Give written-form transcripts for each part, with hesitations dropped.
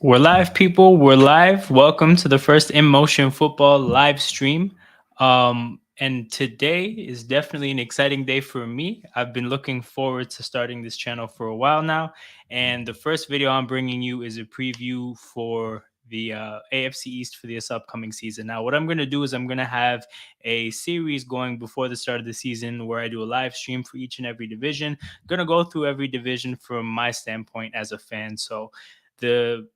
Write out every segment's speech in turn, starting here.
We're live, people. We're live. Welcome to the first In Motion Football live stream. And today is definitely an exciting day for me. I've been looking forward to starting this channel for a while now. And the first video I'm bringing you is a preview for the AFC East for this upcoming season. Now, what I'm going to do is I'm going to have a series going before the start of the season where I do a live stream for each and every division. I'm going to go through every division from my standpoint as a fan. So, the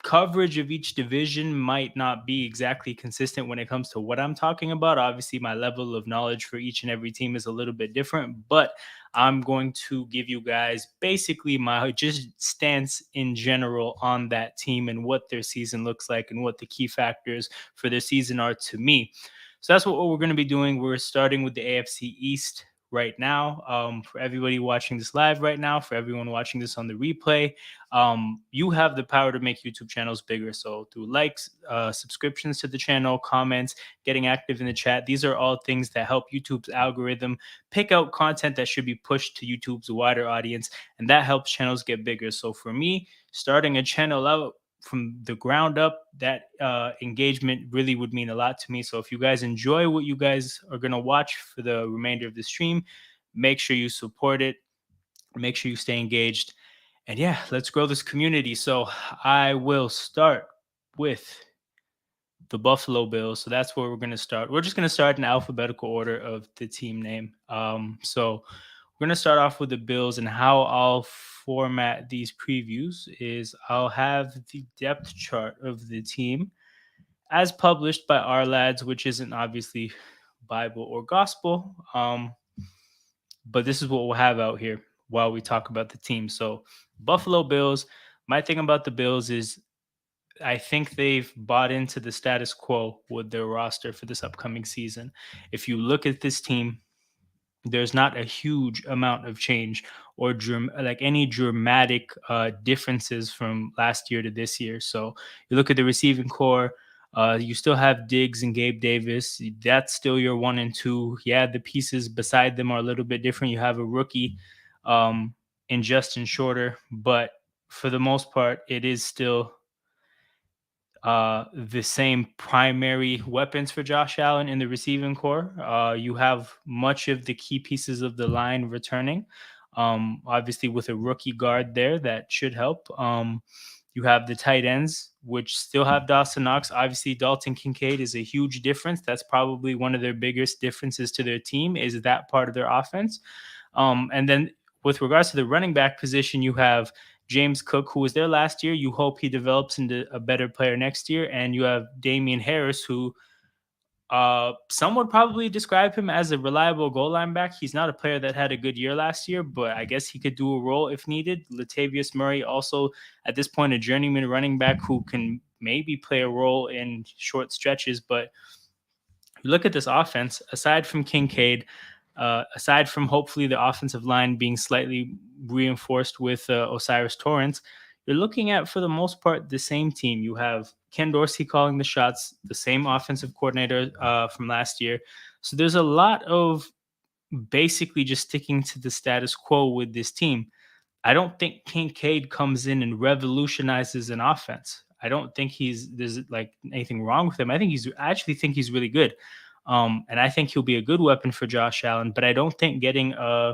coverage of each division might not be exactly consistent when it comes to what I'm talking about. Obviously, my level of knowledge for each and every team is a little bit different, but I'm going to give you guys basically my just stance in general on that team and what their season looks like and what the key factors for their season are to me. So that's what we're going to be doing. We're starting with the AFC East right now. For everybody watching this live right now, for everyone watching this on the replay, you have the power to make YouTube channels bigger. So through likes, subscriptions to the channel, comments, getting active in the chat, these are all things that help YouTube's algorithm pick out content that should be pushed to YouTube's wider audience, and that helps channels get bigger. So for me, starting a channel out from the ground up, that engagement really would mean a lot to me. So if you guys enjoy what you guys are going to watch for the remainder of the stream, make sure you support it, make sure you stay engaged, and yeah, let's grow this community. So I will start with the Buffalo Bills. So that's where we're going to start. We're just going to start in alphabetical order of the team name. So we're going to start off with the Bills, and how I'll format these previews is I'll have the depth chart of the team as published by our lads, which isn't obviously Bible or gospel. But this is what we'll have out here while we talk about the team. So Buffalo Bills, my thing about the Bills is I think they've bought into the status quo with their roster for this upcoming season. If you look at this team, there's not a huge amount of change or like any dramatic differences from last year to this year. So you look at the receiving core. You still have Diggs and Gabe Davis. That's still your one and two. Yeah, the pieces beside them are a little bit different. You have a rookie um, in Justin Shorter, but for the most part, it is still the same primary weapons for Josh Allen in the receiving core. You have much of the key pieces of the line returning. Obviously, with a rookie guard there, that should help. You have the tight ends, which still have Dawson Knox. Obviously, Dalton Kincaid is a huge difference. That's probably one of their biggest differences to their team, is that part of their offense. And then with regards to the running back position, you have James Cook, who was there last year. You hope he develops into a better player next year. And you have Damian Harris, who some would probably describe him as a reliable goal line back. He's not a player that had a good year last year, but I guess he could do a role if needed. Latavius Murray, also at this point, a journeyman running back who can maybe play a role in short stretches. But look at this offense, aside from Kincaid, aside from hopefully the offensive line being slightly reinforced with Osiris Torrance, you're looking at, for the most part, the same team. You have Ken Dorsey calling the shots, the same offensive coordinator from last year. So there's a lot of basically just sticking to the status quo with this team. I don't think Kincaid comes in and revolutionizes an offense. I don't think there's like anything wrong with him. I actually think he's really good. And I think he'll be a good weapon for Josh Allen, but I don't think getting a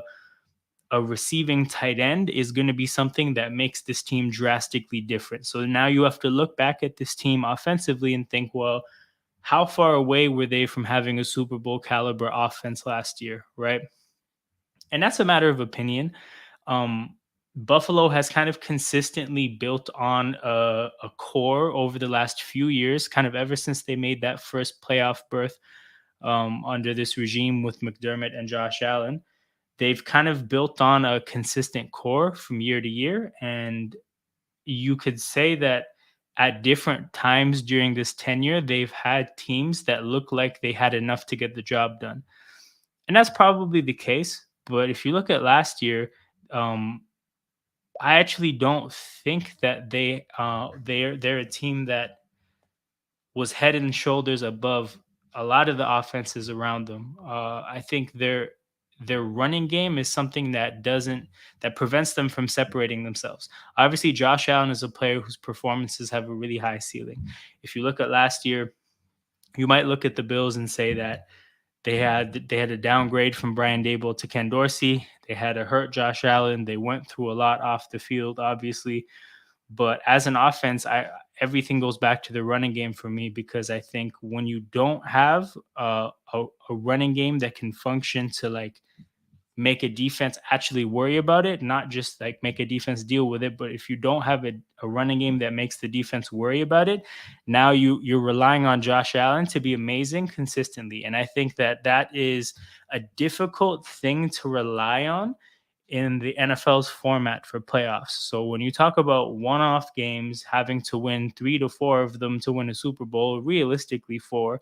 receiving tight end is going to be something that makes this team drastically different. So now you have to look back at this team offensively and think, well, how far away were they from having a Super Bowl caliber offense last year, right? And that's a matter of opinion. Buffalo has kind of consistently built on a core over the last few years, kind of ever since they made that first playoff berth under this regime with McDermott and Josh Allen. They've kind of built on a consistent core from year to year. And you could say that at different times during this tenure, they've had teams that look like they had enough to get the job done. And that's probably the case. But if you look at last year, I actually don't think that they're a team that was head and shoulders above a lot of the offenses around them. I think their running game is something that prevents them from separating themselves. Obviously, Josh Allen is a player whose performances have a really high ceiling. If you look at last year, you might look at the Bills and say that they had a downgrade from Brian Dable to Ken Dorsey. They had a hurt Josh Allen. They went through a lot off the field, obviously. But as an offense, I everything goes back to the running game for me, because I think when you don't have a running game that can function to like make a defense actually worry about it, not just like make a defense deal with it. But if you don't have a running game that makes the defense worry about it, now you're relying on Josh Allen to be amazing consistently. And I think that is a difficult thing to rely on in the NFL's format for playoffs. So when you talk about one-off games, having to win 3 to 4 of them to win a Super Bowl, realistically four,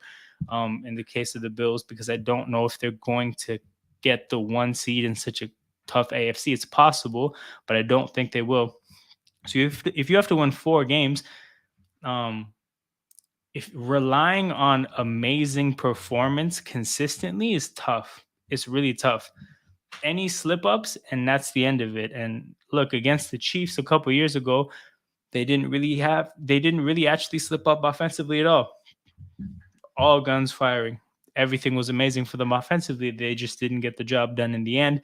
in the case of the Bills, because I don't know if they're going to get the 1 seed in such a tough AFC. It's possible, but I don't think they will. So if you have to win 4 games, um, if relying on amazing performance consistently is tough. It's really tough. Any slip ups, and that's the end of it. And look, against the Chiefs a couple years ago, they didn't really actually slip up offensively at all. All guns firing. Everything was amazing for them offensively. They just didn't get the job done in the end,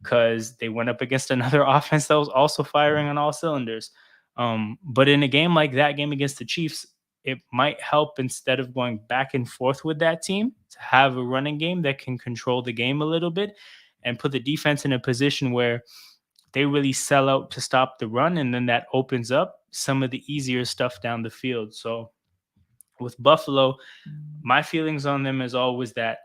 because they went up against another offense that was also firing on all cylinders. But in a game like that game against the Chiefs, it might help, instead of going back and forth with that team, to have a running game that can control the game a little bit and put the defense in a position where they really sell out to stop the run. And then that opens up some of the easier stuff down the field. So with Buffalo, my feelings on them is always that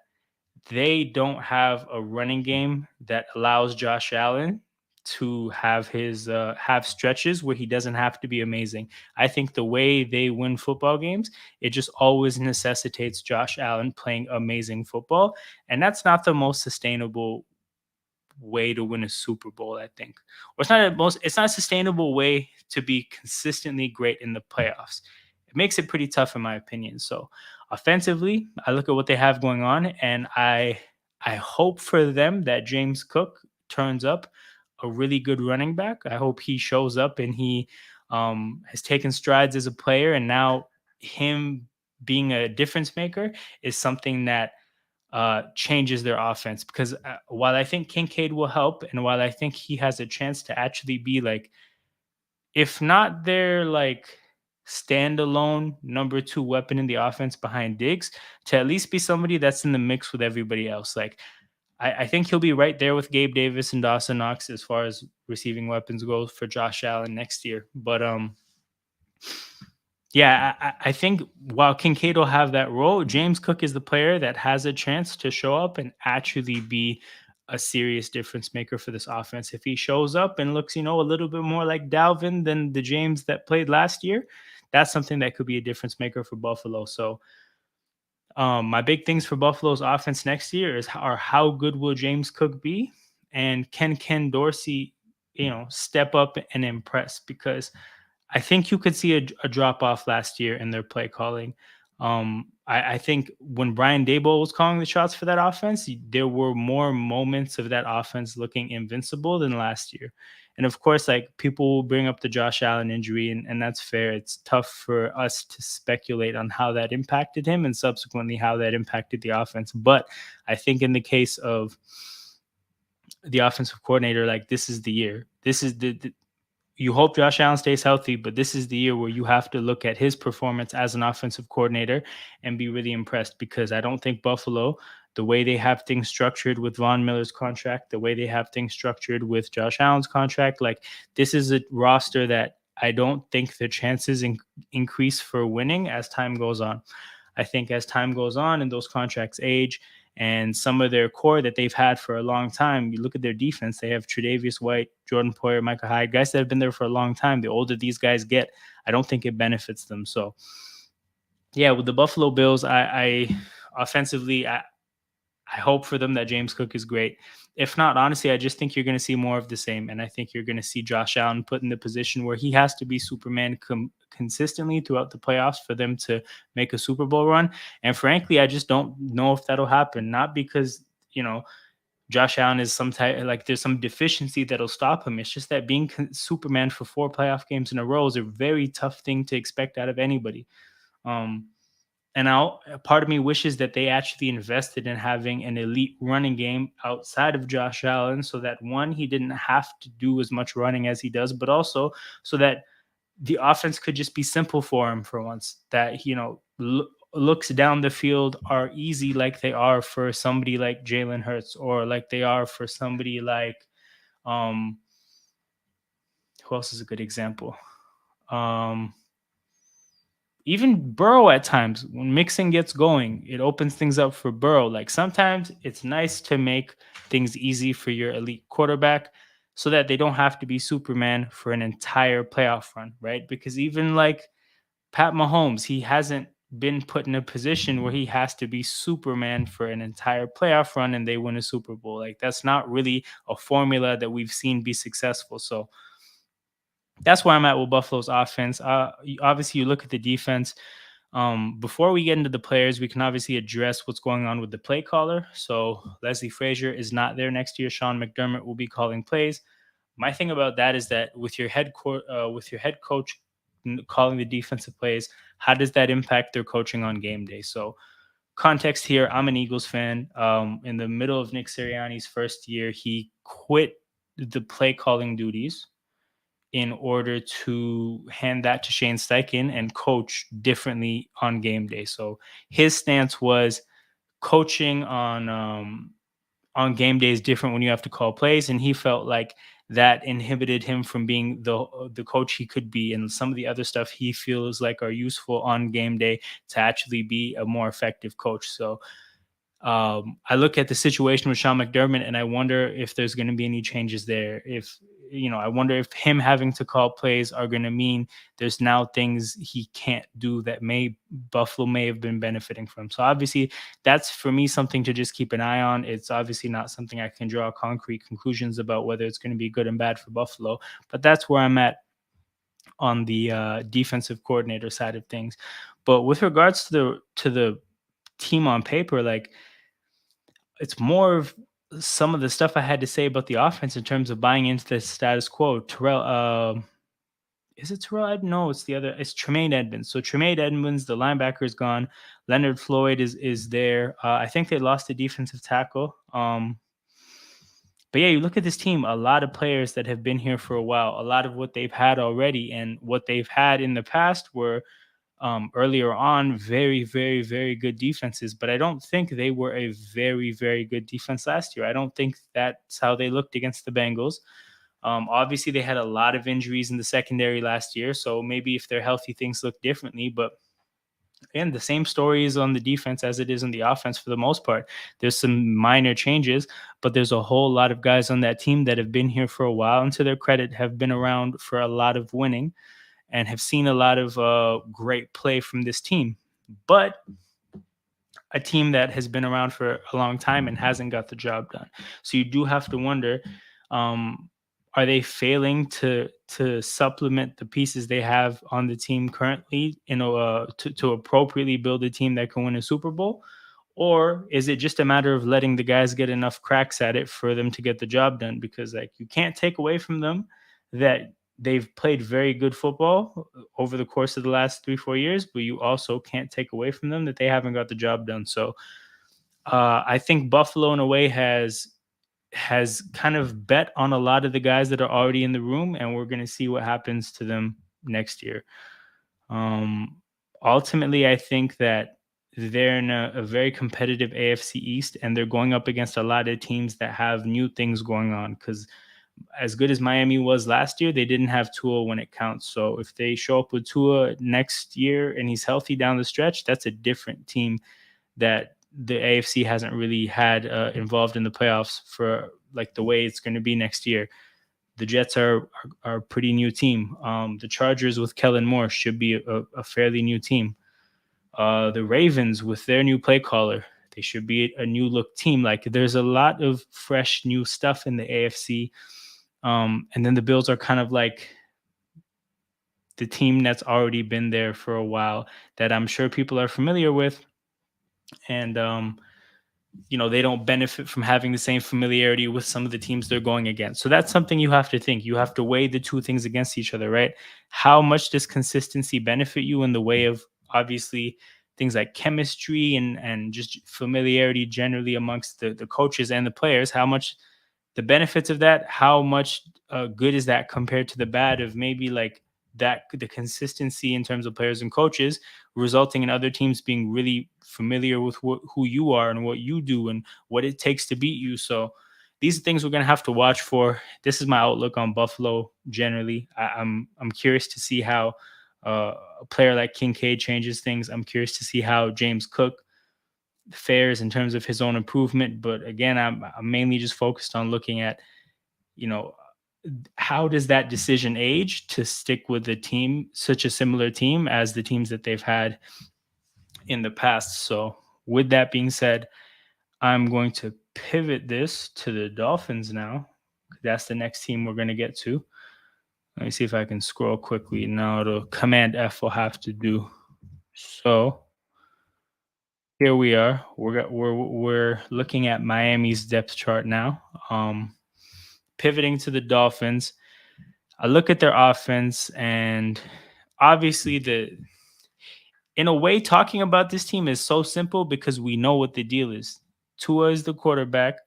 they don't have a running game that allows Josh Allen to have stretches where he doesn't have to be amazing. I think the way they win football games, it just always necessitates Josh Allen playing amazing football, and that's not the most sustainable way to win a Super Bowl, I think. Or it's not a sustainable way to be consistently great in the playoffs. It makes it pretty tough in my opinion. So offensively, I look at what they have going on, and I hope for them that James Cook turns up a really good running back. I hope he shows up and he has taken strides as a player, and now him being a difference maker is something that changes their offense. Because while I think Kincaid will help, and while I think he has a chance to actually be like, if not their like standalone number 2 weapon in the offense behind Diggs, to at least be somebody that's in the mix with everybody else. Like I think he'll be right there with Gabe Davis and Dawson Knox as far as receiving weapons go for Josh Allen next year. But yeah, I think while Kincaid will have that role, James Cook is the player that has a chance to show up and actually be a serious difference maker for this offense. If he shows up and looks, a little bit more like Dalvin than the James that played last year, that's something that could be a difference maker for Buffalo. So my big things for Buffalo's offense next year are how good will James Cook be, and can Ken Dorsey, step up and impress? Because I think you could see a drop off last year in their play calling. I think when Brian Dable was calling the shots for that offense, there were more moments of that offense looking invincible than last year. And of course, like, people will bring up the Josh Allen injury, and that's fair. It's tough for us to speculate on how that impacted him and subsequently how that impacted the offense. But I think in the case of the offensive coordinator, like, this is the year. This is the you hope Josh Allen stays healthy, but this is the year where you have to look at his performance as an offensive coordinator and be really impressed, because I don't think Buffalo, the way they have things structured with Von Miller's contract, the way they have things structured with Josh Allen's contract, like, this is a roster that I don't think the chances increase for winning as time goes on. I think as time goes on and those contracts age, and some of their core that they've had for a long time, you look at their defense, they have Tre'Davious White, Jordan Poyer, Micah Hyde, guys that have been there for a long time. The older these guys get, I don't think it benefits them. So yeah, with the Buffalo Bills, I offensively, I hope for them that James Cook is great. If not, honestly, I just think you're going to see more of the same. And I think you're going to see Josh Allen put in the position where he has to be Superman consistently throughout the playoffs for them to make a Super Bowl run. And frankly, I just don't know if that'll happen. Not because, Josh Allen is some type, like there's some deficiency that'll stop him. It's just that being Superman for 4 playoff games in a row is a very tough thing to expect out of anybody. Um, and part of me wishes that they actually invested in having an elite running game outside of Josh Allen, so that one, he didn't have to do as much running as he does, but also so that the offense could just be simple for him for once. That looks down the field are easy, like they are for somebody like Jalen Hurts, or like they are for somebody like um who else is a good example? Um Even Burrow at times, when mixing gets going, it opens things up for Burrow. Like sometimes it's nice to make things easy for your elite quarterback so that they don't have to be Superman for an entire playoff run, right? Because even like Pat Mahomes, he hasn't been put in a position where he has to be Superman for an entire playoff run and they win a Super Bowl. Like that's not really a formula that we've seen be successful. So that's where I'm at with Buffalo's offense. Obviously, you look at the defense. Before we get into the players, we can obviously address what's going on with the play caller. So Leslie Frazier is not there next year. Sean McDermott will be calling plays. My thing about that is that with your head coach calling the defensive plays, how does that impact their coaching on game day? So context here: I'm an Eagles fan. In the middle of Nick Sirianni's first year, he quit the play calling duties in order to hand that to Shane Steichen and coach differently on game day. So his stance was coaching on game day is different when you have to call plays, and he felt like that inhibited him from being the coach he could be, and some of the other stuff he feels like are useful on game day to actually be a more effective coach. So I look at the situation with Sean McDermott and I wonder if there's going to be any changes there. If I wonder if him having to call plays are going to mean there's now things he can't do that may Buffalo may have been benefiting from. So obviously, that's for me something to just keep an eye on. It's obviously not something I can draw concrete conclusions about whether it's going to be good and bad for Buffalo, but that's where I'm at on the defensive coordinator side of things. But with regards to the team on paper, like it's more of some of the stuff I had to say about the offense in terms of buying into the status quo. Is it Terrell? No, it's the other. It's Tremaine Edmonds. So Tremaine Edmonds, the linebacker, is gone. Leonard Floyd is there. I think they lost the defensive tackle. But yeah, you look at this team. A lot of players that have been here for a while. A lot of what they've had already, and what they've had in the past were earlier on very, very, very good defenses, but I don't think they were a very, very good defense last year. I don't think that's how they looked against the Bengals. Obviously, they had a lot of injuries in the secondary last year, so maybe if they're healthy, things look differently. But again, the same story is on the defense as it is on the offense for the most part. There's some minor changes, but there's a whole lot of guys on that team that have been here for a while, and to their credit, have been around for a lot of winning and have seen a lot of great play from this team. But a team that has been around for a long time and hasn't got the job done. So you do have to wonder, um, are they failing to supplement the pieces they have on the team currently to appropriately build a team that can win a Super Bowl? Or is it just a matter of letting the guys get enough cracks at it for them to get the job done? Because like you can't take away from them that they've played very good football over the course of the last 3-4 years, but you also can't take away from them that they haven't got the job done. So I think Buffalo in a way has kind of bet on a lot of the guys that are already in the room, and we're going to see what happens to them next year. Um, Ultimately, I think that they're in a very competitive AFC East, and they're going up against a lot of teams that have new things going on. Because as good as Miami was last year, they didn't have Tua when it counts. So if they show up with Tua next year and he's healthy down the stretch, that's a different team that the AFC hasn't really had involved in the playoffs for like the way it's going to be next year. The Jets are a pretty new team. The Chargers with Kellen Moore should be a fairly new team. The Ravens with their new play caller, they should be a new look team. Like there's a lot of fresh new stuff in the AFC. And then the Bills are kind of like the team that's already been there for a while that I'm sure people are familiar with. And they don't benefit from having the same familiarity with some of the teams they're going against. So that's something you have to think. You have to weigh the two things against each other, right? How much does consistency benefit you in the way of, obviously, things like chemistry and just familiarity generally amongst the coaches and the players? How much the benefits of that, how much good is that compared to the bad of maybe like that, the consistency in terms of players and coaches, resulting in other teams being really familiar with who you are and what you do and what it takes to beat you. So these are things we're going to have to watch for. This is my outlook on Buffalo generally. I'm curious to see how a player like Kincaid changes things. I'm curious to see how James Cook fares in terms of his own improvement. But again, I'm mainly just focused on looking at, you know, how does that decision age to stick with the team, such a similar team as the teams that they've had in the past. So with that being said, I'm going to pivot this to the Dolphins now. That's the next team we're going to get to. Let me see if I can scroll quickly. Now the Command F will have to do. So here we are. We're looking at Miami's depth chart now. Pivoting to the Dolphins, I look at their offense, and obviously, in a way, talking about this team is so simple because we know what the deal is. Tua is the quarterback.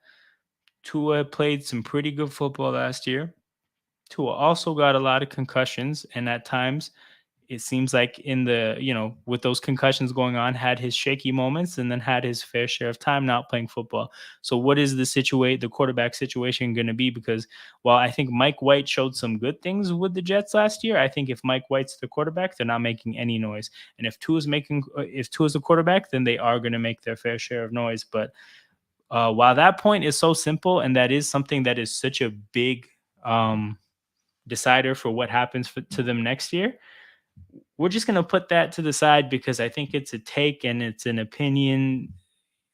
Tua played some pretty good football last year. Tua also got a lot of concussions, and at times it seems like with those concussions going on, had his shaky moments and then had his fair share of time not playing football. So what is the quarterback situation going to be? Because while I think Mike White showed some good things with the Jets last year, I think if Mike White's the quarterback, they're not making any noise. And if Tua's the quarterback, then they are going to make their fair share of noise. But while that point is so simple, and that is something that is such a big decider for what happens to them next year, we're just going to put that to the side because I think it's a take and it's an opinion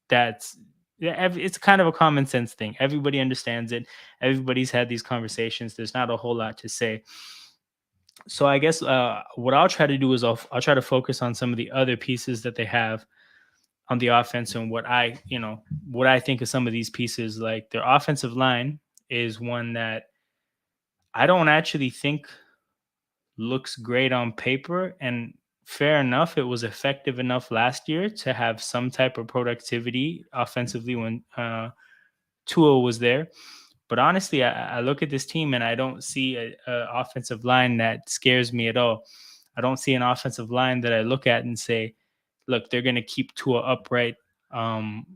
that's, yeah, it's kind of a common sense thing. Everybody understands it. Everybody's had these conversations. There's not a whole lot to say. So I guess what I'll try to do is I'll try to focus on some of the other pieces that they have on the offense and what I think of some of these pieces. Like their offensive line is one that I don't actually think looks great on paper, and fair enough, it was effective enough last year to have some type of productivity offensively when Tua was there. But honestly, I look at this team and I don't see a offensive line that scares me at all. I don't see an offensive line that I look at and say, look, they're going to keep Tua upright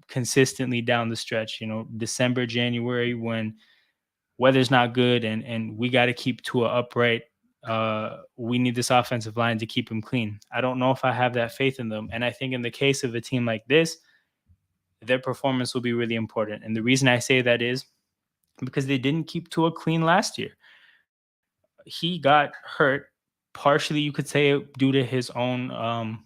consistently down the stretch. December, January, when weather's not good and we got to keep Tua upright. We need this offensive line to keep him clean. I don't know if I have that faith in them. And I think in the case of a team like this, their performance will be really important. And the reason I say that is because they didn't keep Tua clean last year. He got hurt, partially, you could say, due to his own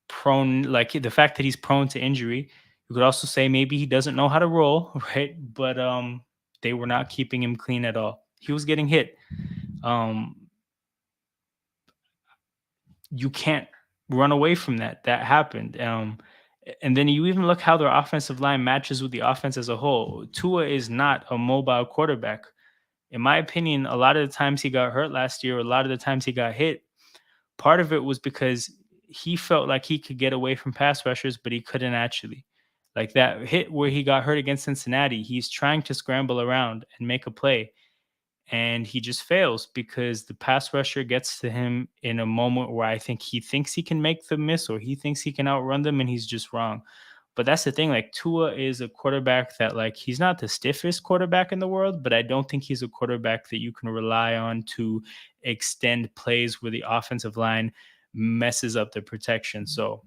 prone, like the fact that he's prone to injury. You could also say maybe he doesn't know how to roll, right? But they were not keeping him clean at all. He was getting hit. You can't run away from that. That happened. And then you even look how their offensive line matches with the offense as a whole. Tua is not a mobile quarterback. In my opinion, a lot of the times he got hurt last year, a lot of the times he got hit, part of it was because he felt like he could get away from pass rushers, but he couldn't actually. Like that hit where he got hurt against Cincinnati, he's trying to scramble around and make a play, and he just fails because the pass rusher gets to him in a moment where I think he thinks he can make the miss or he thinks he can outrun them, and he's just wrong. But that's the thing. Like Tua is a quarterback that, like, he's not the stiffest quarterback in the world, but I don't think he's a quarterback that you can rely on to extend plays where the offensive line messes up the protection. So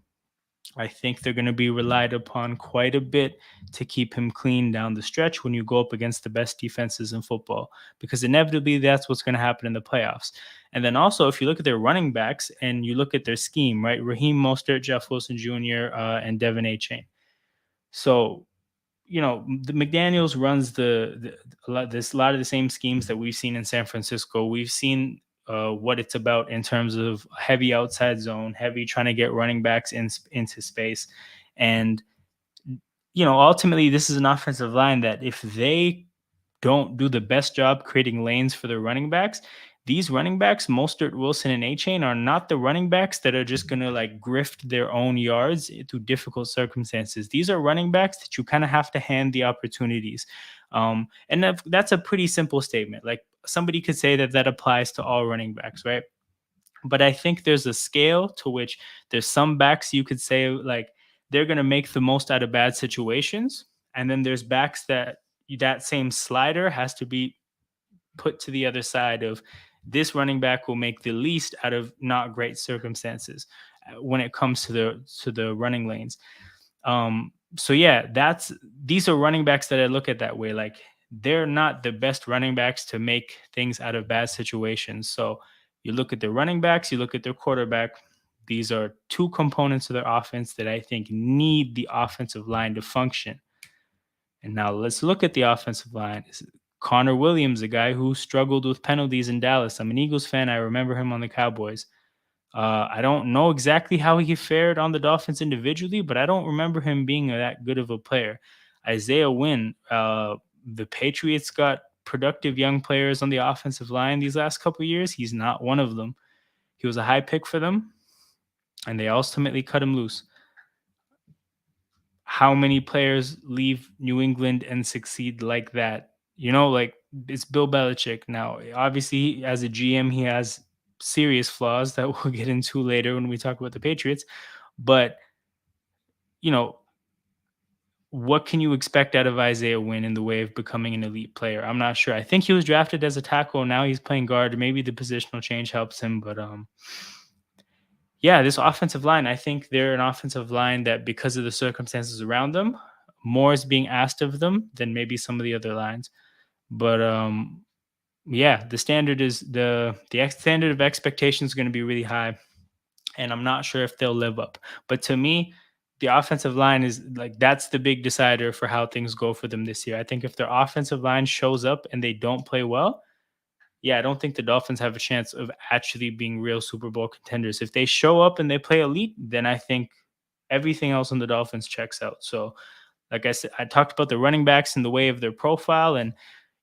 I think they're going to be relied upon quite a bit to keep him clean down the stretch when you go up against the best defenses in football, because inevitably that's what's going to happen in the playoffs. And then also, if you look at their running backs and you look at their scheme, right? Raheem Mostert, Jeff Wilson Jr., and Devin A. Chain. So, the McDaniels runs a lot of the same schemes that we've seen in San Francisco. We've seen what it's about in terms of heavy outside zone, heavy trying to get running backs into space. And ultimately, this is an offensive line that if they don't do the best job creating lanes for their running backs, these running backs, Mostert, Wilson, and A Chain, are not the running backs that are just going to like grift their own yards through difficult circumstances. These are running backs that you kind of have to hand the opportunities. And that's a pretty simple statement. Like somebody could say that that applies to all running backs, right? But I think there's a scale to which there's some backs you could say like they're going to make the most out of bad situations, and then there's backs that that same slider has to be put to the other side of this running back will make the least out of not great circumstances when it comes to the running lanes. So yeah, that's these are running backs that I look at that way. Like they're not the best running backs to make things out of bad situations. So you look at the running backs, you look at their quarterback. These are two components of their offense that I think need the offensive line to function. And now let's look at the offensive line. Connor Williams, a guy who struggled with penalties in Dallas. I'm an Eagles fan. I remember him on the Cowboys. I don't know exactly how he fared on the Dolphins individually, but I don't remember him being that good of a player. Isaiah Wynn, the Patriots got productive young players on the offensive line these last couple of years. He's not one of them. He was a high pick for them, and they ultimately cut him loose. How many players leave New England and succeed like that? Like it's Bill Belichick. Now, obviously, as a GM, he has serious flaws that we'll get into later when we talk about the Patriots. But, you know, what can you expect out of Isaiah Wynn in the way of becoming an elite player? I'm not sure. I think he was drafted as a tackle. Now he's playing guard. Maybe the positional change helps him. But yeah, this offensive line, I think they're an offensive line that because of the circumstances around them, more is being asked of them than maybe some of the other lines. But yeah, the standard is the standard of expectation is going to be really high, and I'm not sure if they'll live up. But to me, the offensive line is like that's the big decider for how things go for them this year. I think if their offensive line shows up and they don't play well, yeah, I don't think the Dolphins have a chance of actually being real Super Bowl contenders. If they show up and they play elite, then I think everything else on the Dolphins checks out. So, like I said, I talked about the running backs and the way of their profile and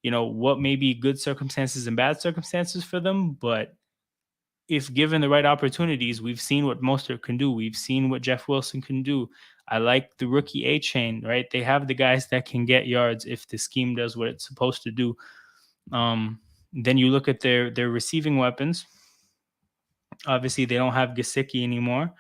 what may be good circumstances and bad circumstances for them, but if given the right opportunities, we've seen what Mostert can do. We've seen what Jeff Wilson can do. I like the rookie A Chain, right? They have the guys that can get yards if the scheme does what it's supposed to do. Then you look at their receiving weapons. Obviously, they don't have Gesicki anymore.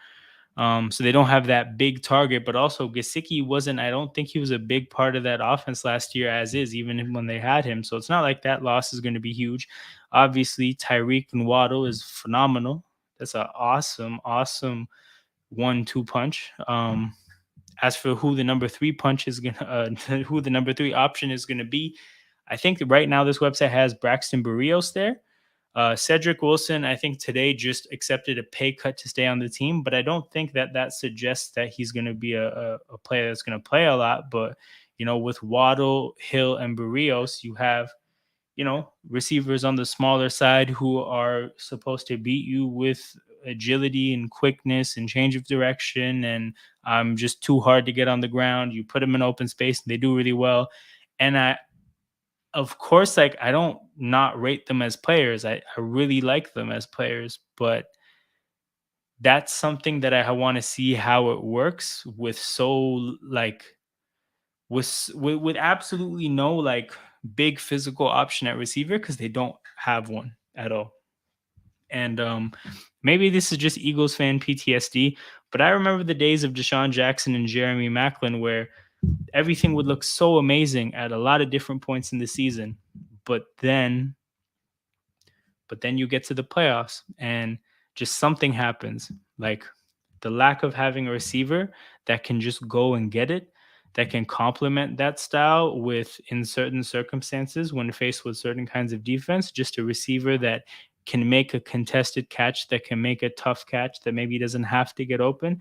So they don't have that big target, but also Gesicki wasn't, I don't think he was a big part of that offense last year as is, even when they had him. So it's not like that loss is going to be huge. Obviously, Tyreek and Waddle is phenomenal. That's an awesome 1-2 punch. As for who the number 3 punch is going to, who the number 3 option is going to be, I think that right now this website has Braxton Berrios there. Cedric Wilson, I think today just accepted a pay cut to stay on the team, but I don't think that that suggests that he's going to be a player that's going to play a lot. But, with Waddle, Hill, and Berrios, you have, receivers on the smaller side who are supposed to beat you with agility and quickness and change of direction and just too hard to get on the ground. You put them in open space and they do really well. And of course, like I don't not rate them as players. I really like them as players, but that's something that I want to see how it works with with absolutely no like big physical option at receiver because they don't have one at all. And maybe this is just Eagles fan PTSD, but I remember the days of Deshaun Jackson and Jeremy Maclin where everything would look so amazing at a lot of different points in the season, but then you get to the playoffs and just something happens, like the lack of having a receiver that can just go and get it, that can complement that style with in certain circumstances when faced with certain kinds of defense, just a receiver that can make a contested catch, that can make a tough catch, that maybe doesn't have to get open.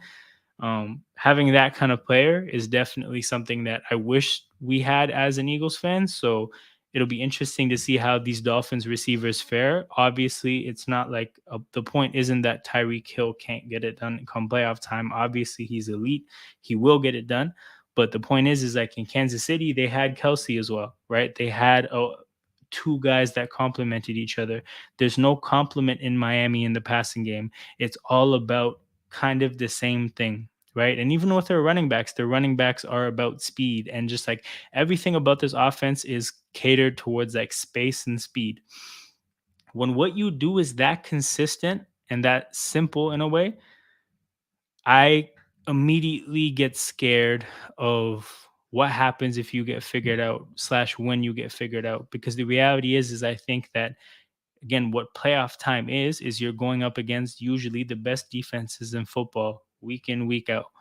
Having that kind of player is definitely something that I wish we had as an Eagles fan. So it'll be interesting to see how these Dolphins receivers fare. Obviously, it's not like the point isn't that Tyreek Hill can't get it done come playoff time. Obviously, he's elite. He will get it done. But the point is like in Kansas City, they had Kelsey as well, right? They had two guys that complemented each other. There's no complement in Miami in the passing game. It's all about kind of the same thing, right? And even with their running backs are about speed, and just like everything about this offense is catered towards like space and speed. When what you do is that consistent and that simple in a way, I immediately get scared of what happens if you get figured out slash when you get figured out, because the reality is I think that, again, what playoff time is you're going up against usually the best defenses in football week in, week out.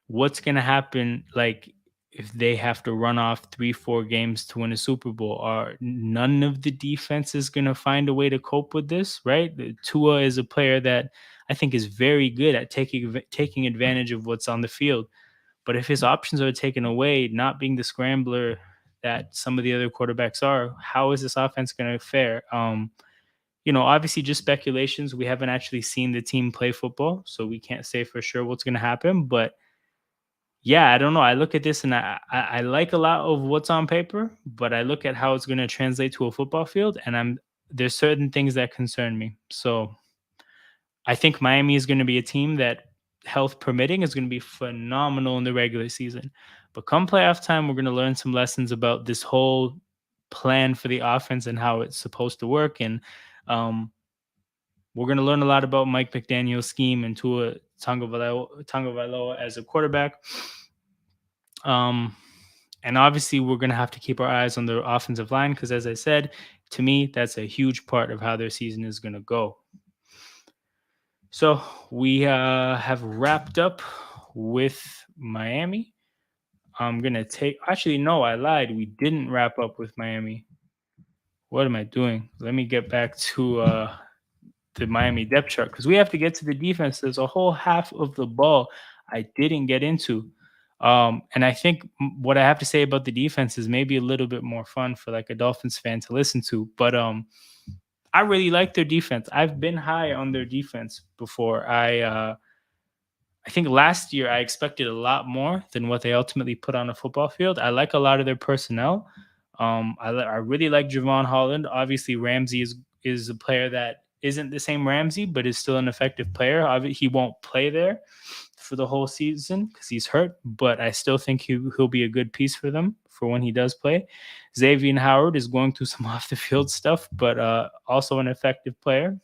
What's going to happen, like, if they have to run off 3-4 games to win a Super Bowl? Are none of the defense is going to find a way to cope with this, right? Tua is a player that I think is very good at taking advantage of what's on the field. But if his options are taken away, not being the scrambler that some of the other quarterbacks are, how is this offense going to fare? Obviously just speculations. We haven't actually seen the team play football, so we can't say for sure what's going to happen. But yeah, I don't know. I look at this and I like a lot of what's on paper, but I look at how it's going to translate to a football field, and there's certain things that concern me. So I think Miami is going to be a team that, health permitting, is going to be phenomenal in the regular season. But come playoff time, we're going to learn some lessons about this whole plan for the offense and how it's supposed to work. And um, we're going to learn a lot about Mike McDaniel's scheme and Tua Tagovailoa as a quarterback. Um, and obviously, we're going to have to keep our eyes on the offensive line because, as I said, to me, that's a huge part of how their season is going to go. So we have wrapped up with Miami. I'm going to actually, no, I lied. We didn't wrap up with Miami. What am I doing? Let me get back to the Miami depth chart because we have to get to the defense. There's a whole half of the ball I didn't get into. And I think what I have to say about the defense is maybe a little bit more fun for like a Dolphins fan to listen to. But I really like their defense. I've been high on their defense before. I think last year I expected a lot more than what they ultimately put on a football field. I like a lot of their personnel. I really like Javon Holland. Obviously, Ramsey is a player that isn't the same Ramsey, but is still an effective player. He won't play there for the whole season because he's hurt, but I still think he'll be a good piece for them for when he does play. Xavier Howard is going through some off the field stuff, but also an effective player.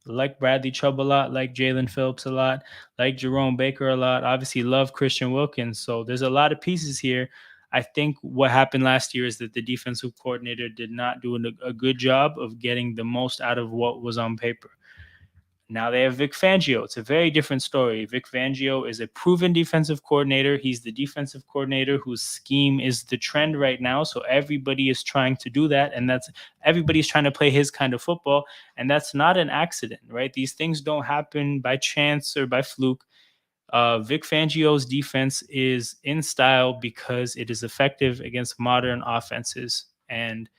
Like Bradley Chubb a lot, like Jalen Phillips a lot, like Jerome Baker a lot. Obviously, love Christian Wilkins. So there's a lot of pieces here. I think what happened last year is that the defensive coordinator did not do a good job of getting the most out of what was on paper. Now they have Vic Fangio. It's a very different story. Vic Fangio is a proven defensive coordinator. He's the defensive coordinator whose scheme is the trend right now. So everybody is trying to do that. And everybody's trying to play his kind of football. And that's not an accident, right? These things don't happen by chance or by fluke. Vic Fangio's defense is in style because it is effective against modern offenses. And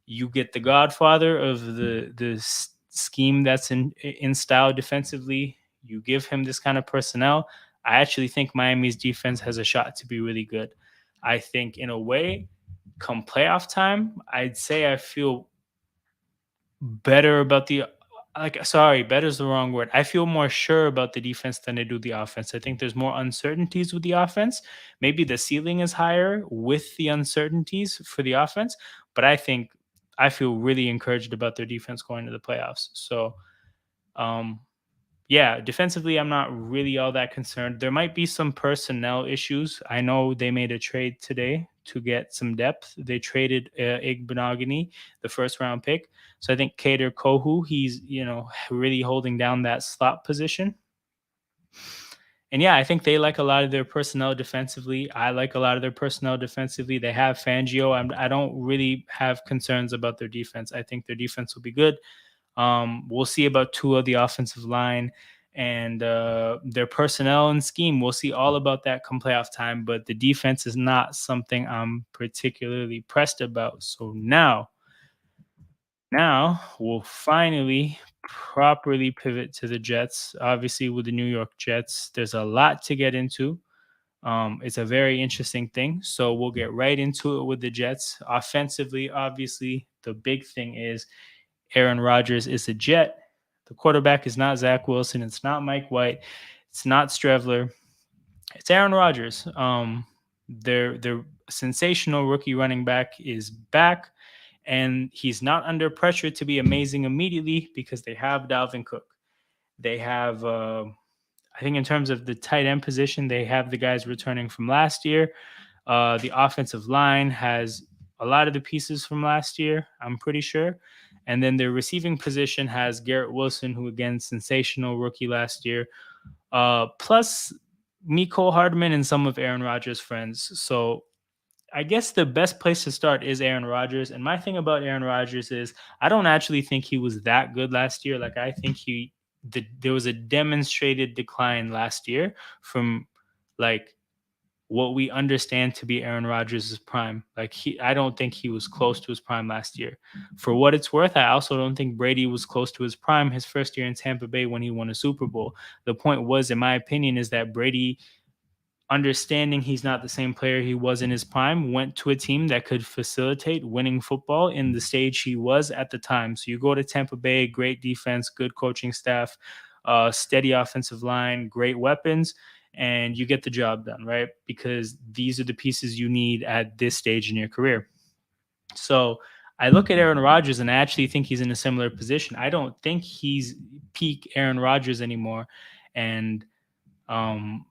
you get the godfather of the scheme that's in style defensively. You give him this kind of personnel. I actually think Miami's defense has a shot to be really good. I think in a way, come playoff time, I'd say I feel better about better is the wrong word. I feel more sure about the defense than I do the offense. I think there's more uncertainties with the offense. Maybe the ceiling is higher with the uncertainties for the offense, but I feel really encouraged about their defense going to the playoffs. So, yeah, defensively, I'm not really all that concerned. There might be some personnel issues. I know they made a trade today to get some depth. They traded Igbenogany, the first round pick. So I think Kader Kohu, he's really holding down that slot position. And yeah, I think they like a lot of their personnel defensively. I like a lot of their personnel defensively. They have Fangio. I don't really have concerns about their defense. I think their defense will be good. We'll see about Tua, the offensive line, and their personnel and scheme. We'll see all about that come playoff time. But the defense is not something I'm particularly pressed about. So now we'll finally properly pivot to the Jets. Obviously, with the New York Jets, there's a lot to get into. It's a very interesting thing. So we'll get right into it with the Jets. Offensively, obviously, the big thing is Aaron Rodgers is a Jet. The quarterback is not Zach Wilson. It's not Mike White. It's not Strevler. It's Aaron Rodgers. Their sensational rookie running back is back, and he's not under pressure to be amazing immediately because they have Dalvin Cook. They have, I think, in terms of the tight end position, they have the guys returning from last year. The offensive line has a lot of the pieces from last year, I'm pretty sure. And then their receiving position has Garrett Wilson, who again sensational rookie last year, plus Miko Hardman and some of Aaron Rodgers' friends. So I guess the best place to start is Aaron Rodgers. And my thing about Aaron Rodgers is I don't actually think he was that good last year. Like I think there was a demonstrated decline last year from like what we understand to be Aaron Rodgers' prime. I don't think he was close to his prime last year. For what it's worth, I also don't think Brady was close to his prime his first year in Tampa Bay when he won a Super Bowl. The point was, in my opinion, is that Brady, understanding he's not the same player he was in his prime, went to a team that could facilitate winning football in the stage he was at the time. So you go to Tampa Bay, great defense, good coaching staff, steady offensive line, great weapons, and you get the job done, right? Because these are the pieces you need at this stage in your career. So I look at Aaron Rodgers and I actually think he's in a similar position. I don't think he's peak Aaron Rodgers anymore. And um,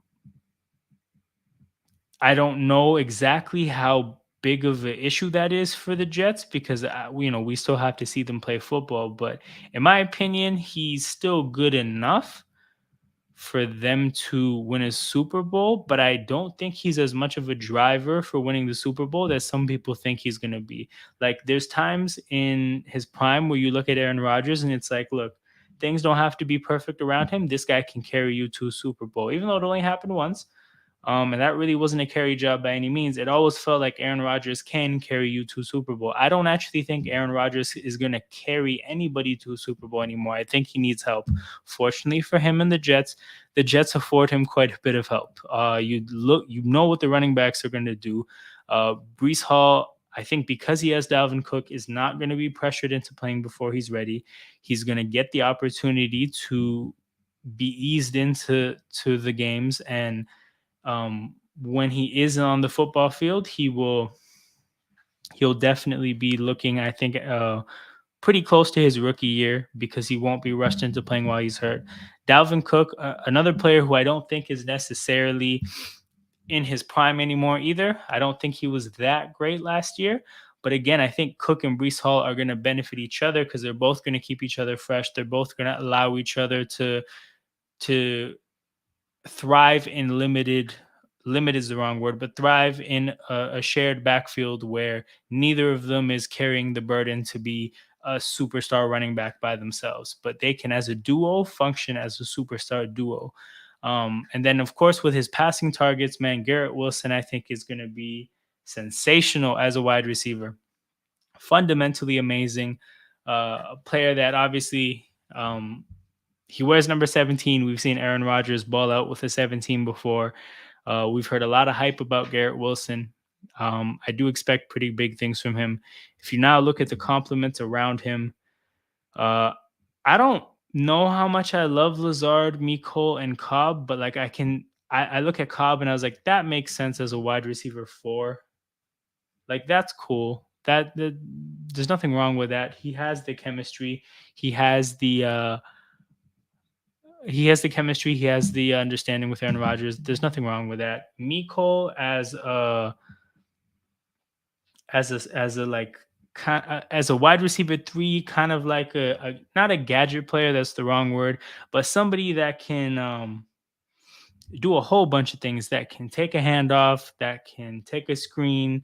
I don't know exactly how big of an issue that is for the Jets because we still have to see them play football. But in my opinion, he's still good enough for them to win a Super Bowl. But I don't think he's as much of a driver for winning the Super Bowl that some people think he's going to be. Like there's times in his prime where you look at Aaron Rodgers and it's like, look, things don't have to be perfect around him. This guy can carry you to a Super Bowl, even though it only happened once. And that really wasn't a carry job by any means. It always felt like Aaron Rodgers can carry you to a Super Bowl. I don't actually think Aaron Rodgers is going to carry anybody to a Super Bowl anymore. I think he needs help. Fortunately for him and the Jets afford him quite a bit of help. You know what the running backs are going to do. Brees Hall, I think because he has Dalvin Cook, is not going to be pressured into playing before he's ready. He's going to get the opportunity to be eased into the games, and when he is on the football field, he'll definitely be looking, I think, pretty close to his rookie year because he won't be rushed into playing while he's hurt. Dalvin Cook, another player who I don't think is necessarily in his prime anymore either. I don't think he was that great last year. But again, I think Cook and Brees Hall are going to benefit each other because they're both going to keep each other fresh. They're both going to allow each other to thrive in limited is the wrong word, but thrive in a shared backfield where neither of them is carrying the burden to be a superstar running back by themselves, but they can, as a duo, function as a superstar duo. And then, of course, with his passing targets, man, Garrett Wilson, I think, is going to be sensational as a wide receiver. Fundamentally amazing. A player that obviously he wears number 17. We've seen Aaron Rodgers ball out with a 17 before. We've heard a lot of hype about Garrett Wilson. I do expect pretty big things from him. If you now look at the compliments around him, I don't know how much I love Lazard, Mecole, and Cobb, but like I look at Cobb and I was like, that makes sense as a wide receiver 4. Like that's cool. That there's nothing wrong with that. He has the chemistry. He has the chemistry. He has the understanding with Aaron Rodgers. There's nothing wrong with that. Mecole as a wide receiver 3, kind of like a not a gadget player. That's the wrong word, but somebody that can do a whole bunch of things. That can take a handoff. That can take a screen.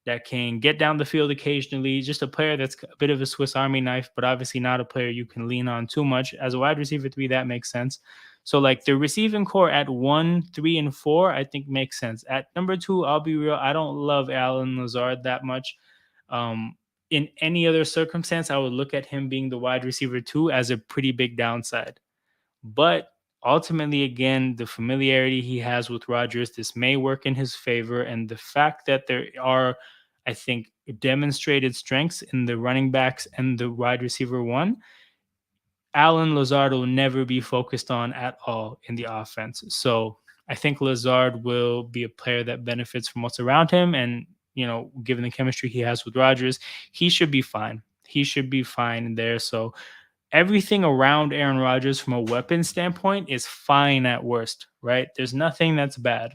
That can get down the field occasionally. Just a player that's a bit of a Swiss Army knife, but obviously not a player you can lean on too much. As a wide receiver 3, that makes sense. So like the receiving core at 1, 3, and 4, I think makes sense. At number 2, I'll be real, I don't love Allen Lazard that much. In any other circumstance, I would look at him being the wide receiver 2 as a pretty big downside. But ultimately, again, the familiarity he has with Rodgers, this may work in his favor. And the fact that there are, I think, demonstrated strengths in the running backs and the wide receiver one, Alan Lazard will never be focused on at all in the offense. So I think Lazard will be a player that benefits from what's around him. And, given the chemistry he has with Rodgers, he should be fine. He should be fine there. So everything around Aaron Rodgers from a weapon standpoint is fine at worst, right? There's nothing that's bad.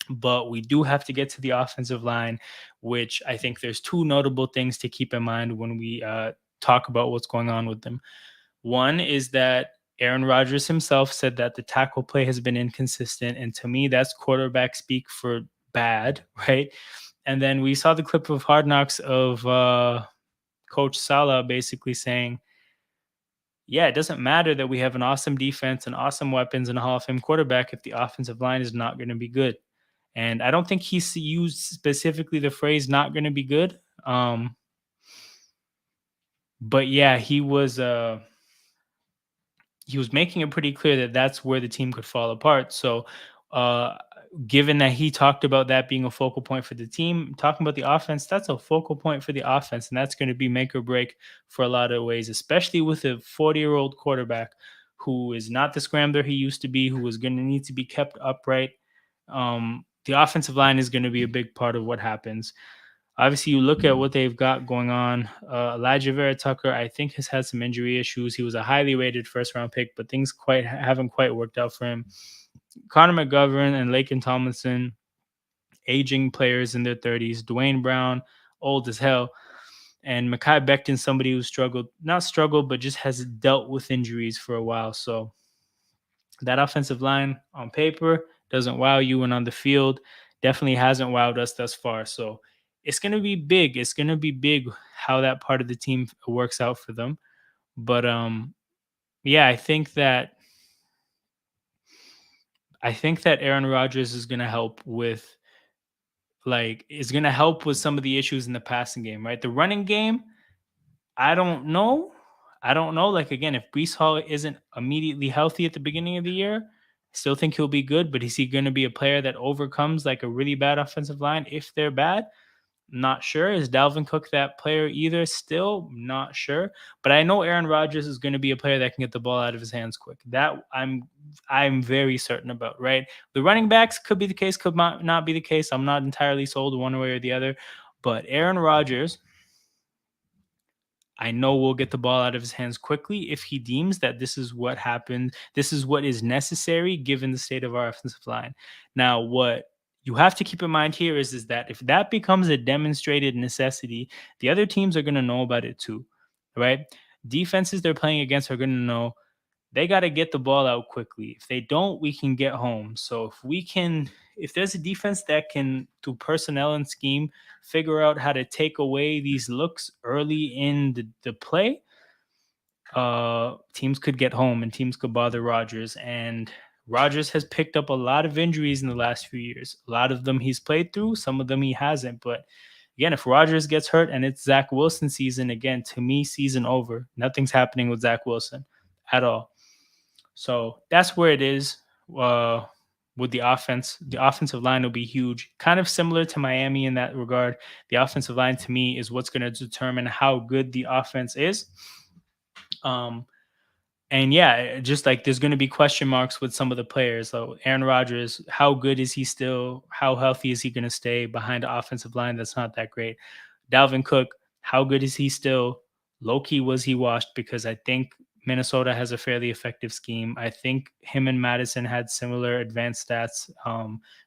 But we do have to get to the offensive line, which I think there's two notable things to keep in mind when we talk about what's going on with them. One is that Aaron Rodgers himself said that the tackle play has been inconsistent. And to me, that's quarterback speak for bad, right? And then we saw the clip of Hard Knocks of Coach Saleh basically saying, yeah, it doesn't matter that we have an awesome defense and awesome weapons and a Hall of Fame quarterback if the offensive line is not going to be good. And I don't think he's used specifically the phrase not going to be good. But yeah, he was making it pretty clear that that's where the team could fall apart. So, uh, given that he talked about that being a focal point for the team, talking about the offense, that's a focal point for the offense, and that's going to be make or break for a lot of ways, especially with a 40-year-old quarterback who is not the scrambler he used to be, who is going to need to be kept upright. The offensive line is going to be a big part of what happens. Obviously, you look at what they've got going on. Elijah Vera Tucker, I think, has had some injury issues. He was a highly rated first round pick, but things haven't quite worked out for him. Connor McGovern and Laken Tomlinson, aging players in their 30s. Dwayne Brown, old as hell. And Mekhi Becton, somebody who not struggled, but just has dealt with injuries for a while. So that offensive line on paper doesn't wow you, and on the field definitely hasn't wowed us thus far. So it's going to be big. It's going to be big how that part of the team works out for them. But yeah, I think that Aaron Rodgers is going to help with some of the issues in the passing game, right? The running game, I don't know. I don't know. Like, again, if Brees Hall isn't immediately healthy at the beginning of the year, I still think he'll be good. But is he going to be a player that overcomes like a really bad offensive line if they're bad? Not sure. Is Dalvin Cook that player either? Still not sure. But I know Aaron Rodgers is going to be a player that can get the ball out of his hands quick. That I'm very certain about, right? The running backs could be the case, could not be the case. I'm not entirely sold one way or the other. But Aaron Rodgers, I know we'll get the ball out of his hands quickly if he deems that this is what happened. This is what is necessary given the state of our offensive line. Now, what you have to keep in mind here is that if that becomes a demonstrated necessity, the other teams are going to know about it too, right? Defenses they're playing against are going to know they got to get the ball out quickly. If they don't, we can get home. So if there's a defense that can, through personnel and scheme, figure out how to take away these looks early in the play, teams could get home and teams could bother Rodgers. And Rodgers has picked up a lot of injuries in the last few years. A lot of them he's played through, some of them he hasn't. But again, if Rodgers gets hurt and it's Zach Wilson season, again, to me, season over. Nothing's happening with Zach Wilson at all. So that's where it is with the offense. The offensive line will be huge, kind of similar to Miami in that regard. The offensive line to me is what's going to determine how good the offense is. And yeah, just like there's going to be question marks with some of the players. So Aaron Rodgers, how good is he still? How healthy is he going to stay behind the offensive line that's not that great? Dalvin Cook, how good is he still? Low key, was he washed? Because I think Minnesota has a fairly effective scheme. I think him and Madison had similar advanced stats.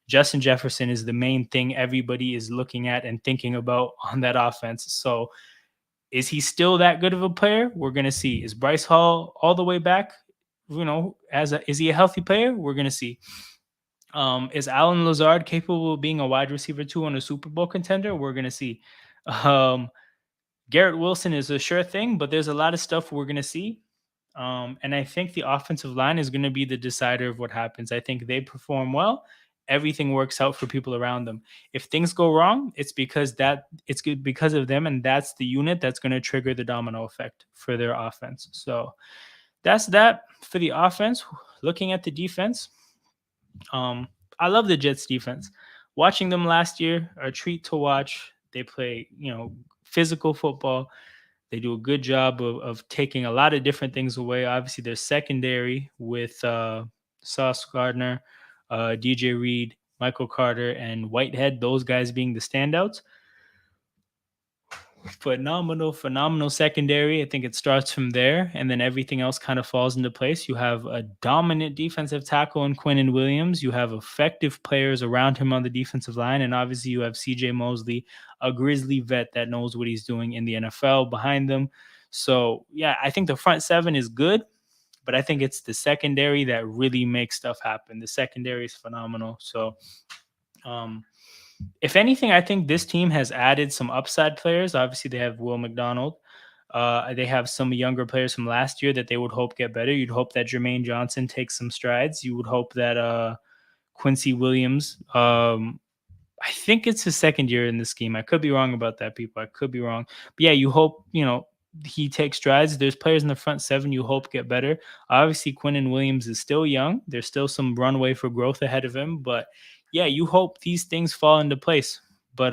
Justin Jefferson is the main thing everybody is looking at and thinking about on that offense. So is he still that good of a player? We're going to see. Is Bryce Hall all the way back? Is he a healthy player? We're going to see. Is Alan Lazard capable of being a wide receiver too on a Super Bowl contender? We're going to see. Garrett Wilson is a sure thing, but there's a lot of stuff we're going to see. And I think the offensive line is going to be the decider of what happens. I think they perform well. Everything works out for people around them. If things go wrong, it's because of them, and that's the unit that's going to trigger the domino effect for their offense. So that's that for the offense. looking at the defense, um, I love the Jets defense. Watching them last year, a treat to watch. They play, physical football. They do a good job of taking a lot of different things away. Obviously, their secondary with Sauce Gardner, DJ Reed, Michael Carter, and Whitehead, those guys being the standouts. Phenomenal secondary. I think it starts from there, and then everything else kind of falls into place. You have a dominant defensive tackle in Quinnen Williams. You have effective players around him on the defensive line, and obviously you have CJ Mosley, a Grizzly vet that knows what he's doing in the NFL behind them. So yeah, I think the front seven is good, but I think it's the secondary that really makes stuff happen. The secondary is phenomenal. So um, if anything, I think this team has added some upside players. Obviously, they have Will McDonald. They have some younger players from last year that they would hope get better. You'd hope that Jermaine Johnson takes some strides. You would hope that Quincy Williams. I think it's his second year in the scheme. I could be wrong about that, people. I could be wrong. But yeah, you hope he takes strides. There's players in the front seven you hope get better. Obviously, Quinnen Williams is still young. There's still some runway for growth ahead of him, but yeah, you hope these things fall into place. But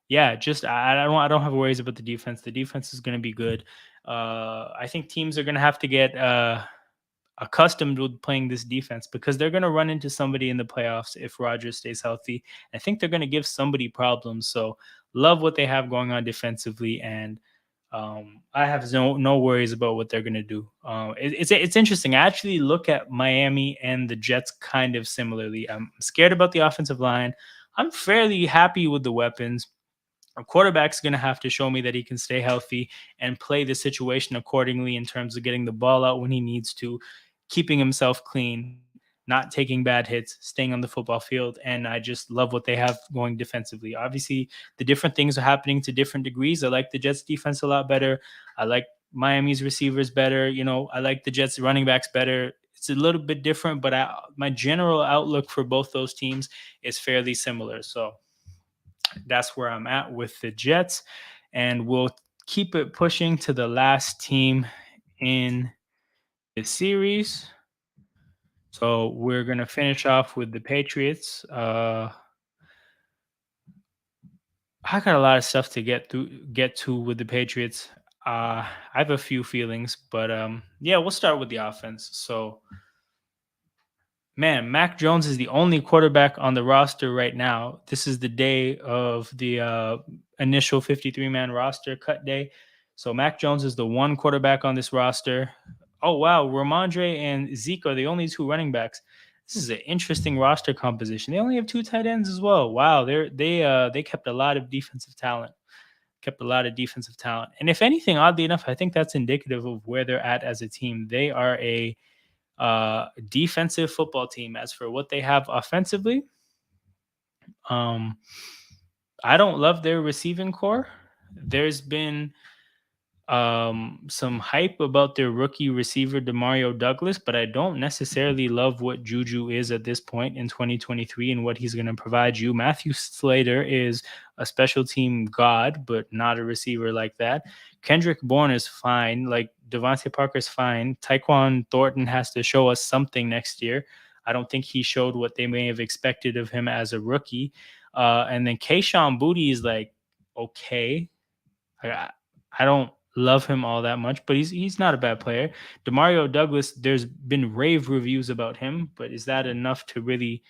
yeah, just I don't have worries about the defense. The defense is going to be good. I think teams are going to have to get accustomed with playing this defense because they're going to run into somebody in the playoffs if Rodgers stays healthy. I think they're going to give somebody problems. So love what they have going on defensively, and I have no worries about what they're going to do. It's interesting. I actually look at Miami and the Jets kind of similarly. I'm scared about the offensive line. I'm fairly happy with the weapons. A quarterback's going to have to show me that he can stay healthy and play the situation accordingly in terms of getting the ball out when he needs to, keeping himself clean, not taking bad hits, staying on the football field. And I just love what they have going defensively. Obviously, the different things are happening to different degrees. I like the Jets defense a lot better. I like Miami's receivers better. I like the Jets running backs better. It's a little bit different, but my general outlook for both those teams is fairly similar. So that's where I'm at with the Jets. And we'll keep it pushing to the last team in the series. So we're going to finish off with the Patriots. I got a lot of stuff to get to with the Patriots. I have a few feelings, but yeah, we'll start with the offense. So man, Mac Jones is the only quarterback on the roster right now. This is the day of the initial 53-man roster cut day. So Mac Jones is the one quarterback on this roster. Oh, wow. Ramondre and Zeke are the only two running backs. This is an interesting roster composition. They only have two tight ends as well. Wow. They kept a lot of defensive talent. And if anything, oddly enough, I think that's indicative of where they're at as a team. They are a defensive football team. As for what they have offensively, I don't love their receiving core. There's been some hype about their rookie receiver Demario Douglas, but I don't necessarily love what Juju is at this point in 2023 and what he's going to provide you. Matthew Slater is a special team god, but not a receiver like that. Kendrick Bourne is fine. Like Devontae Parker's fine. Tyquan Thornton has to show us something next year. I don't think he showed what they may have expected of him as a rookie. And then Kayshon Boutte is like, okay. I don't love him all that much, but he's not a bad player. Demario Douglas, there's been rave reviews about him, but is that enough to really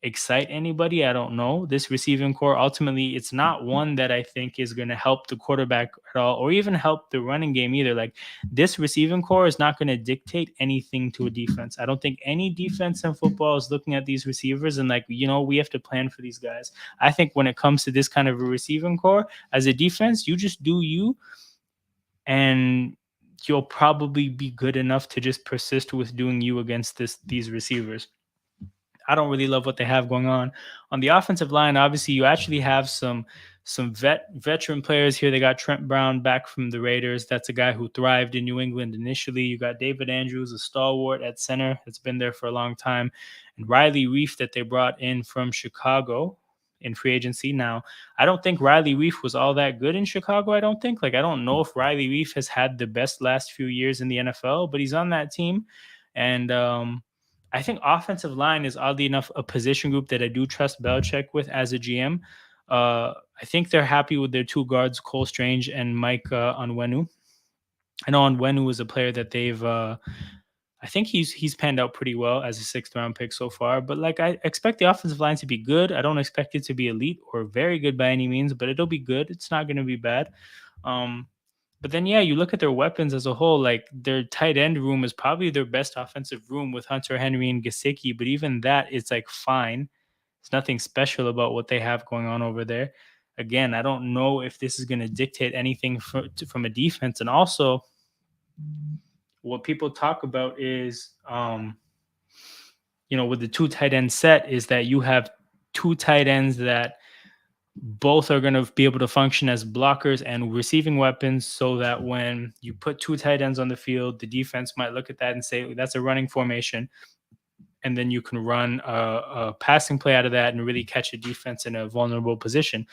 excite anybody? I don't know. This receiving core, ultimately, it's not one that I think is going to help the quarterback at all, or even help the running game either. Like this receiving core is not going to dictate anything to a defense. I don't think any defense in football is looking at these receivers and like, we have to plan for these guys. I think when it comes to this kind of a receiving core, as a defense, you just do you, and you'll probably be good enough to just persist with doing you against these receivers. I don't really love what they have going on the offensive line. Obviously, you actually have some veteran players here. They got Trent Brown back from the Raiders. That's a guy who thrived in New England initially. You got David Andrews, a stalwart at center that's been there for a long time, and Riley Reif that they brought in from Chicago in free agency. Now, I don't think Riley Reif was all that good in Chicago. I don't know if Riley Reif has had the best last few years in the NFL, but he's on that team. And I think offensive line is oddly enough a position group that I do trust Belichick with as a GM. I think they're happy with their two guards, Cole Strange and Mike Onwenu. I know Onwenu is a player that they've I think he's panned out pretty well as a sixth round pick so far. But like I expect the offensive line to be good. I don't expect it to be elite or very good by any means, but it'll be good. It's not going to be bad. Um, but then yeah, you look at their weapons as a whole. Like their tight end room is probably their best offensive room with Hunter Henry and Gesicki. But even that, it's like fine. It's nothing special about what they have going on over there. Again, I don't know if this is going to dictate anything from a defense. And also, what people talk about is with the two tight end set is that you have two tight ends that both are going to be able to function as blockers and receiving weapons, so that when you put two tight ends on the field, the defense might look at that and say that's a running formation, and then you can run a passing play out of that and really catch a defense in a vulnerable position.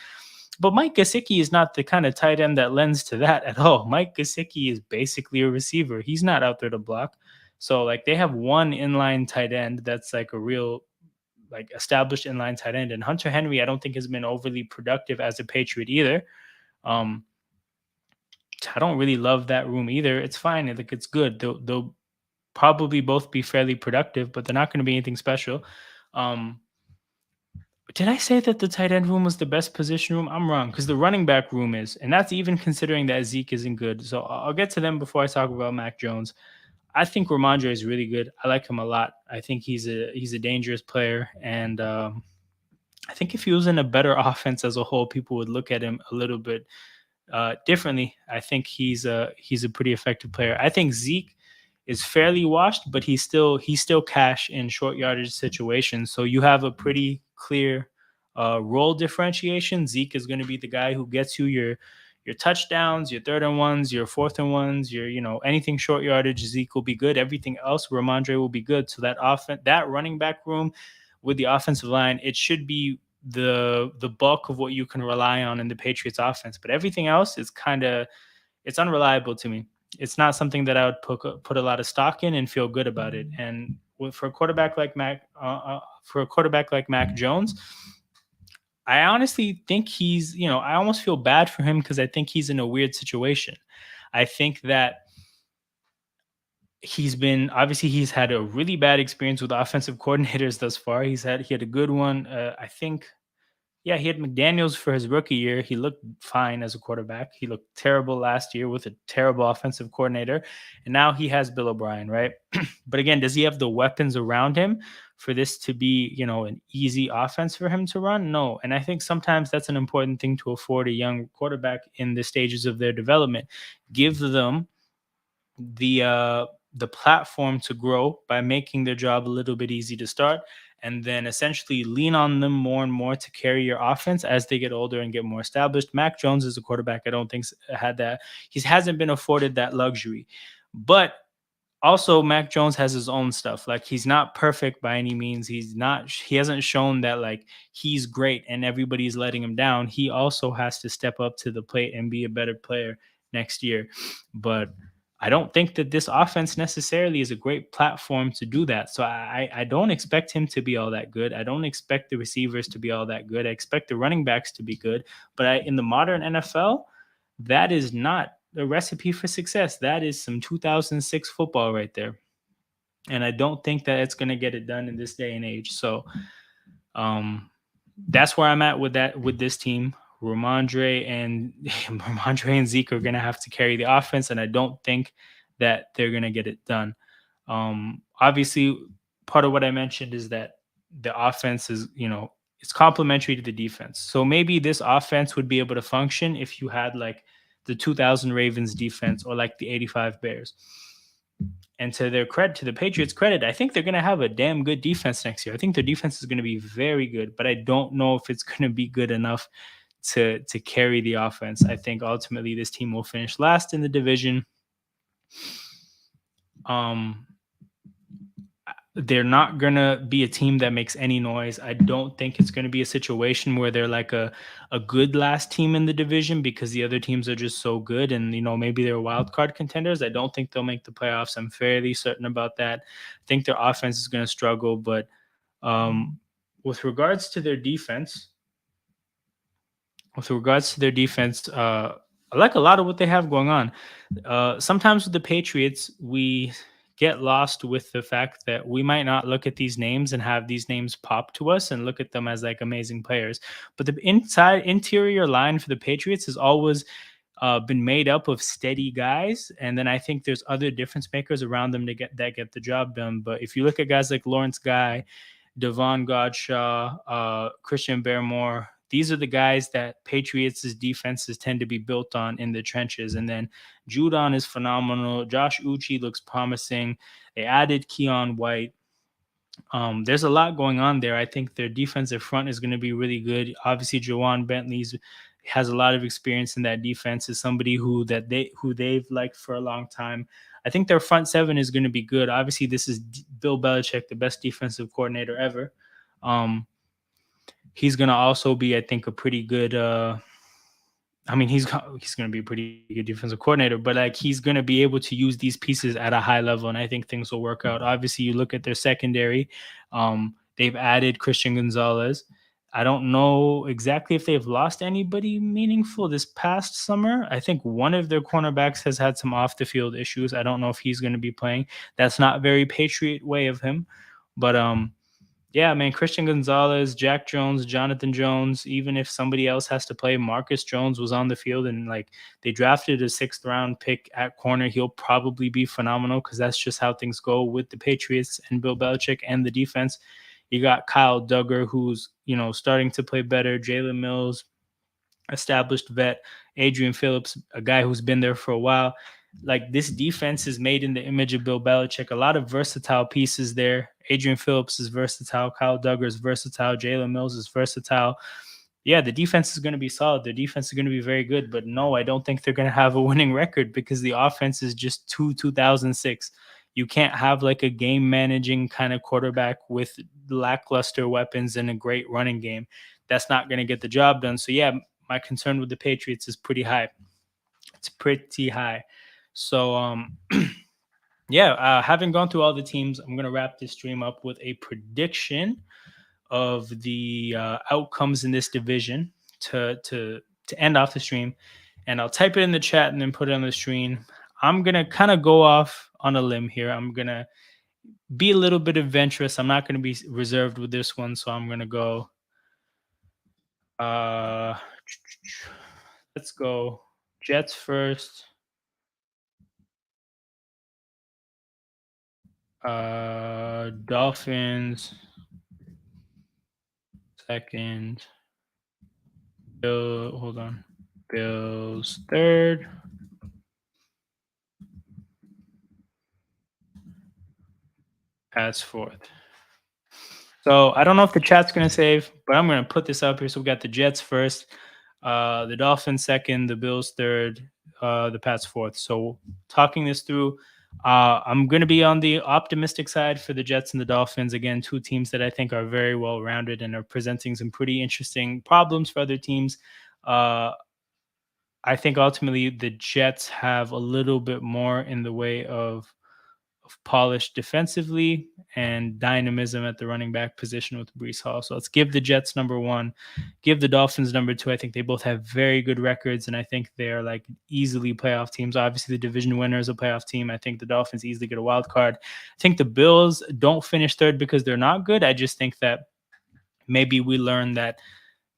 But Mike Gesicki is not the kind of tight end that lends to that at all. Mike Gesicki is basically a receiver. He's not out there to block. So like they have one inline tight end that's like a real like established inline tight end. And Hunter Henry, I don't think has been overly productive as a Patriot either. Um, I don't really love that room either. It's fine. Like it's good. They'll probably both be fairly productive, but they're not going to be anything special. Um, did I say that the tight end room was the best position room? I'm wrong because the running back room is, and that's even considering that Zeke isn't good. So I'll get to them before I talk about Mac Jones. I think Ramondre is really good. I like him a lot. I think he's a dangerous player, and I think if he was in a better offense as a whole, people would look at him a little bit differently. I think he's a pretty effective player. I think Zeke is fairly washed, but he's still cash in short yardage situations. So you have a pretty clear role differentiation. Zeke is going to be the guy who gets you your touchdowns, your third and ones, your fourth and ones, your anything short yardage. Zeke will be good. Everything else, Ramondre will be good. So that running back room with the offensive line, it should be the bulk of what you can rely on in the Patriots offense. But everything else is it's unreliable to me. It's not something that I would put a lot of stock in and feel good about it. And for a quarterback like Mac Jones, I honestly think I almost feel bad for him because I think he's in a weird situation. I think that he's had a really bad experience with offensive coordinators thus far. He had a good one. I think, yeah, he had McDaniels for his rookie year. He looked fine as a quarterback. He looked terrible last year with a terrible offensive coordinator. And now he has Bill O'Brien, right? But again, does he have the weapons around him for this to be, an easy offense for him to run? No. And I think sometimes that's an important thing to afford a young quarterback in the stages of their development. Give them the platform to grow by making their job a little bit easy to start, and then essentially lean on them more and more to carry your offense as they get older and get more established. Mac Jones is a quarterback I don't think had that. He hasn't been afforded that luxury. But also Mac Jones has his own stuff. Like he's not perfect by any means. He hasn't shown that like he's great and everybody's letting him down. He also has to step up to the plate and be a better player next year. But I don't think that this offense necessarily is a great platform to do that. So I don't expect him to be all that good. I don't expect the receivers to be all that good. I expect the running backs to be good. But in the modern NFL, that is not a recipe for success. That is some 2006 football right there. And I don't think that it's going to get it done in this day and age. So that's where I'm at with this team. Ramondre and Zeke are going to have to carry the offense, and I don't think that they're going to get it done. Obviously, part of what I mentioned is that the offense is, it's complementary to the defense. So maybe this offense would be able to function if you had like the 2000 Ravens defense or like the 85 Bears. And to the Patriots' credit, I think they're going to have a damn good defense next year. I think their defense is going to be very good, but I don't know if it's going to be good enough to carry the offense. I think ultimately this team will finish last in the division. They're not gonna be a team that makes any noise. I don't think it's gonna be a situation where they're like a good last team in the division because the other teams are just so good and maybe they're wild card contenders. I don't think they'll make the playoffs. I'm fairly certain about that. I think their offense is gonna struggle, but um, with regards to their defense, with regards to their defense, I like a lot of what they have going on. Sometimes with the Patriots, we get lost with the fact that we might not look at these names and have these names pop to us and look at them as like amazing players. But the interior line for the Patriots has always been made up of steady guys, and then I think there's other difference makers around them to get the job done. But if you look at guys like Lawrence Guy, Devon Godshaw, Christian Barrymore. These are the guys that Patriots' defenses tend to be built on in the trenches. And then Judon is phenomenal. Josh Uche looks promising. They added Keon White. There's a lot going on there. I think their defensive front is going to be really good. Obviously, Jawan Bentley's has a lot of experience in that defense. Is somebody who they've liked for a long time. I think their front seven is going to be good. Obviously, this is Bill Belichick, the best defensive coordinator ever. Um, he's going to also be, I think, a pretty good. He's going to be a pretty good defensive coordinator, but like he's going to be able to use these pieces at a high level, and I think things will work out. Obviously, you look at their secondary; they've added Christian Gonzalez. I don't know exactly if they've lost anybody meaningful this past summer. I think one of their cornerbacks has had some off the field issues. I don't know if he's going to be playing. That's not very Patriot way of him, but yeah, man, Christian Gonzalez, Jack Jones, Jonathan Jones, even if somebody else has to play, Marcus Jones was on the field and like they drafted a 6th round pick at corner. He'll probably be phenomenal because that's just how things go with the Patriots and Bill Belichick and the defense. You got Kyle Duggar, who's, starting to play better, Jalen Mills, established vet, Adrian Phillips, a guy who's been there for a while. Like this defense is made in the image of Bill Belichick. A lot of versatile pieces there. Adrian Phillips is versatile. Kyle Duggar is versatile. Jalen Mills is versatile. Yeah, the defense is going to be solid. The defense is going to be very good. But no, I don't think they're going to have a winning record because the offense is just 2006. You can't have like a game managing kind of quarterback with lackluster weapons and a great running game. That's not going to get the job done. So yeah, my concern with the Patriots is pretty high. It's pretty high. So yeah, having gone through all the teams, I'm gonna wrap this stream up with a prediction of the outcomes in this division to end off the stream, and I'll type it in the chat and then put it on the screen. I'm gonna kind of go off on a limb here. I'm gonna be a little bit adventurous. I'm not gonna be reserved with this one, so I'm gonna go. Uh, let's go Jets first. Dolphins second. Hold on. Bills third. Pats fourth. So I don't know if the chat's gonna save, but I'm gonna put this up here. So we got the Jets first, the Dolphins second, the Bills third, the Pats fourth. So talking this through, I'm going to be on the optimistic side for the Jets and the Dolphins. Again, two teams that I think are very well rounded and are presenting some pretty interesting problems for other teams. I think ultimately the Jets have a little bit more in the way of polish defensively and dynamism at the running back position with Brees Hall. So let's give the Jets number one, give the Dolphins number two. I think they both have very good records, and I think they're like easily playoff teams. Obviously, the division winner is a playoff team. I think the Dolphins easily get a wild card. I think the Bills don't finish third because they're not good. I just think that maybe we learned that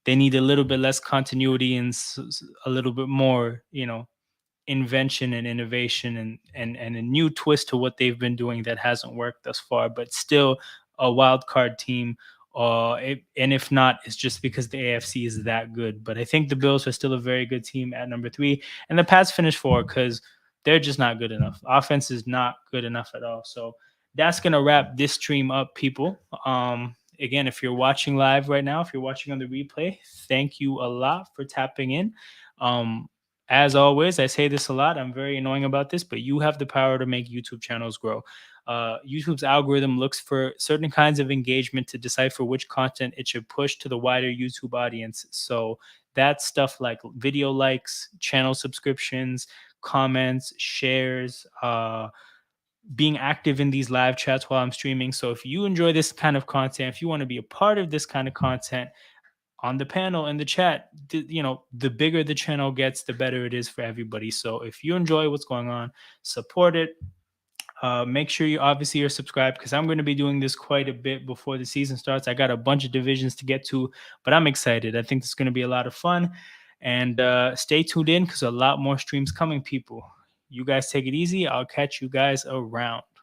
they need a little bit less continuity and a little bit more, invention and innovation and a new twist to what they've been doing that hasn't worked thus far, but still a wild card team. And if not, it's just because the AFC is that good. But I think the Bills are still a very good team at number three, and the Pats finish four because they're just not good enough. Offense is not good enough at all. So that's gonna wrap this stream up, people. Again, if you're watching live right now, if you're watching on the replay, thank you a lot for tapping in. As always, I say this a lot. I'm very annoying about this, but you have the power to make YouTube channels grow. YouTube's algorithm looks for certain kinds of engagement to decipher which content it should push to the wider YouTube audience. So that's stuff like video likes, channel subscriptions, comments, shares, being active in these live chats while I'm streaming. So if you enjoy this kind of content, if you want to be a part of this kind of content, on the panel in the chat, the bigger the channel gets, the better it is for everybody. So if you enjoy what's going on, support it. Make sure you obviously are subscribed, because I'm going to be doing this quite a bit before the season starts. I got a bunch of divisions to get to, but I'm excited. I think it's going to be a lot of fun. And stay tuned in, because a lot more streams coming, people. You guys take it easy. I'll catch you guys around.